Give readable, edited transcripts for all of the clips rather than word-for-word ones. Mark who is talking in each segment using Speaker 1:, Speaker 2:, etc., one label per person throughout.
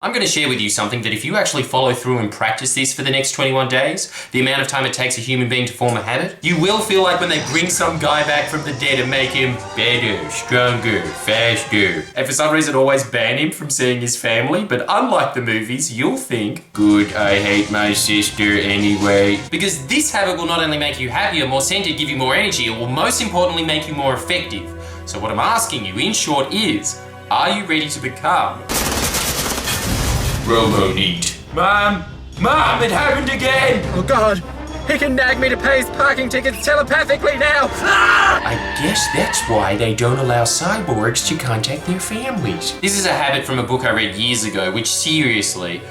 Speaker 1: I'm going to share with you something that if you actually follow through and practice this for the next 21 days, the amount of time it takes a human being to form a habit, you will feel like when they bring some guy back from the dead and make him better, stronger, faster. And for some reason always ban him from seeing his family, but unlike the movies, you'll think, good, I hate my sister anyway. Because this habit will not only make you happier, more centered, give you more energy, it will most importantly make you more effective. So what I'm asking you, in short, is, are you ready to become Robo-Neat?
Speaker 2: Mom, it happened again!
Speaker 3: Oh God, he can nag me to pay his parking tickets telepathically now!
Speaker 1: I guess that's why they don't allow cyborgs to contact their families. This is a habit from a book I read years ago, which seriously,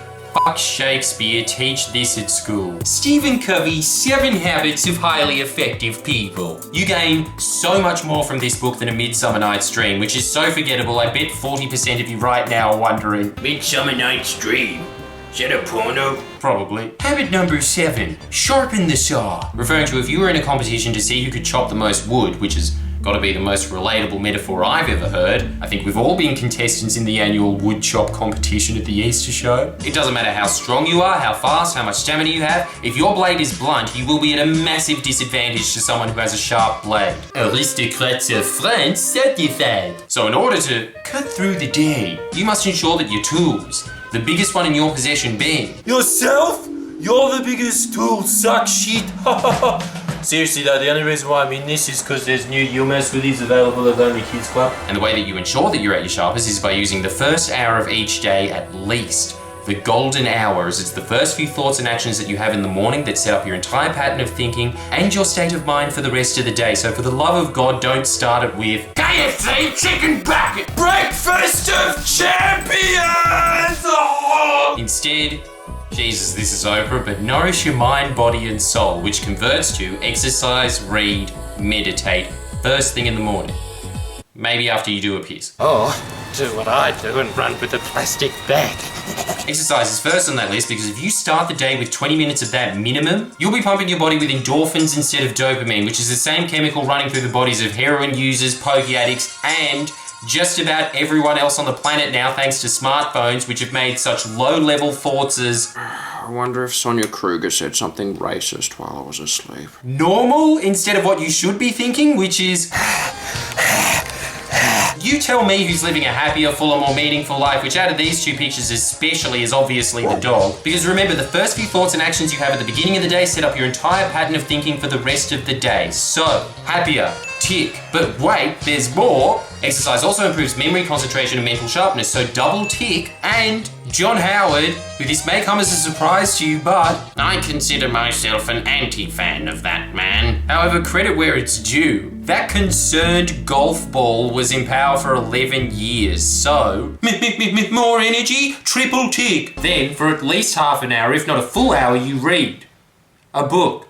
Speaker 1: fuck Shakespeare, teach this at school. Stephen Covey's 7 Habits of Highly Effective People. You gain so much more from this book than A Midsummer Night's Dream, which is so forgettable, I bet 40% of you right now are wondering,
Speaker 2: Midsummer Night's Dream? Is that a porno?
Speaker 1: Probably. Habit number 7, sharpen the saw. Referring to if you were in a competition to see who could chop the most wood, which has got to be the most relatable metaphor I've ever heard. I think we've all been contestants in the annual wood chop competition at the Easter show. It doesn't matter how strong you are, how fast, how much stamina you have. If your blade is blunt, you will be at a massive disadvantage to someone who has a sharp blade. Aristocrats of France certified. So in order to cut through the day, you must ensure that your tools, the biggest one in your possession being
Speaker 2: Yourself? You're the biggest tool, suck shit. Seriously though, the only reason why I'm in this is because there's new You Mess With These available at Lonely Kids Club.
Speaker 1: And the way that you ensure that you're at your sharpest is by using the first hour of each day at least. The golden hour, as it's the first few thoughts and actions that you have in the morning that set up your entire pattern of thinking and your state of mind for the rest of the day. So for the love of God, don't start it with KFC chicken bucket,
Speaker 2: Breakfast of Champions! Oh!
Speaker 1: Instead, Jesus, this is Oprah, but nourish your mind, body, and soul, which converts to exercise, read, meditate, first thing in the morning. Maybe after you do a piss.
Speaker 3: Or do what I do and run with a plastic bag.
Speaker 1: Exercise is first on that list because if you start the day with 20 minutes of that minimum, you'll be pumping your body with endorphins instead of dopamine, which is the same chemical running through the bodies of heroin users, pokie addicts, and just about everyone else on the planet now, thanks to smartphones, which have made such low-level thoughts as,
Speaker 4: I wonder if Sonia Kruger said something racist while I was asleep.
Speaker 1: normal instead of what you should be thinking, which is, you tell me who's living a happier, fuller, more meaningful life, which out of these two pictures especially is obviously the dog. Because remember, the first few thoughts and actions you have at the beginning of the day set up your entire pattern of thinking for the rest of the day. So, happier, tick. But wait, there's more. Exercise also improves memory, concentration, and mental sharpness, so double tick. And John Howard, who this may come as a surprise to you, but I consider myself an anti-fan of that man. However, credit where it's due. That concerned golf ball was in power for 11 years, so more energy, triple tick. Then, for at least half an hour, if not a full hour, you read a book.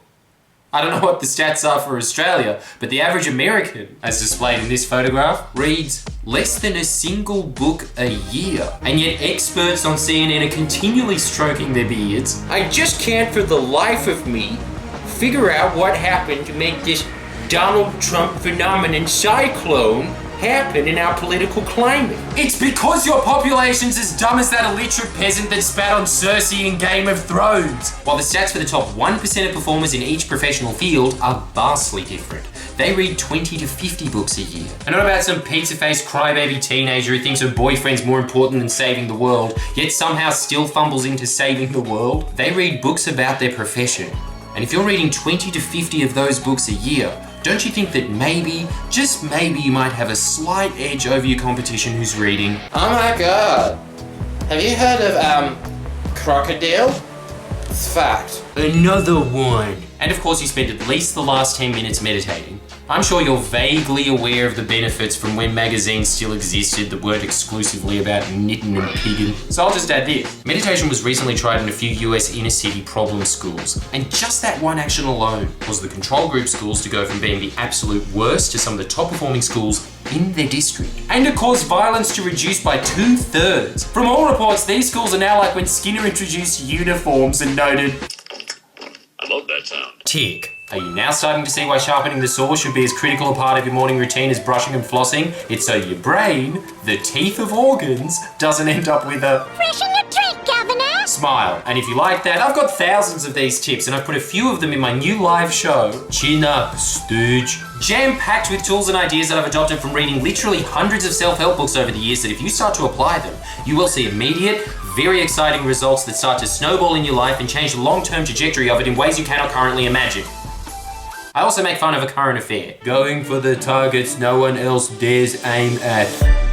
Speaker 1: I don't know what the stats are for Australia, but the average American, as displayed in this photograph, reads less than a single book a year. And yet experts on CNN are continually stroking their beards.
Speaker 2: I just can't for the life of me figure out what happened to make this Donald Trump phenomenon cyclone happen in our political climate.
Speaker 1: It's because your population's as dumb as that illiterate peasant that spat on Cersei in Game of Thrones. While the stats for the top 1% of performers in each professional field are vastly different. They read 20 to 50 books a year. And not about some pizza-faced crybaby teenager who thinks her boyfriend's more important than saving the world, yet somehow still fumbles into saving the world. They read books about their profession. And if you're reading 20 to 50 of those books a year, don't you think that maybe, just maybe, you might have a slight edge over your competition who's reading?
Speaker 4: Oh my god. Have you heard of, crocodile? It's fact.
Speaker 1: Another one. And of course you spend at least the last 10 minutes meditating. I'm sure you're vaguely aware of the benefits from when magazines still existed that weren't exclusively about knitting and pigging. So I'll just add this. Meditation was recently tried in a few US inner city problem schools. And just that one action alone caused the control group schools to go from being the absolute worst to some of the top performing schools in their district. And it caused violence to reduce by 2/3. From all reports, these schools are now like when Skinner introduced uniforms and noted,
Speaker 5: I love that sound.
Speaker 1: tick. Are you now starting to see why sharpening the saw should be as critical a part of your morning routine as brushing and flossing? It's so your brain, the teeth of organs, doesn't end up with a
Speaker 6: brushing your teeth.
Speaker 1: smile. And if you like that, I've got thousands of these tips and I've put a few of them in my new live show, Chin Up, Stooge. Jam-packed with tools and ideas that I've adopted from reading literally hundreds of self-help books over the years that if you start to apply them, you will see immediate, very exciting results that start to snowball in your life and change the long-term trajectory of it in ways you cannot currently imagine. I also make fun of a current affair, going for the targets no one else dares aim at.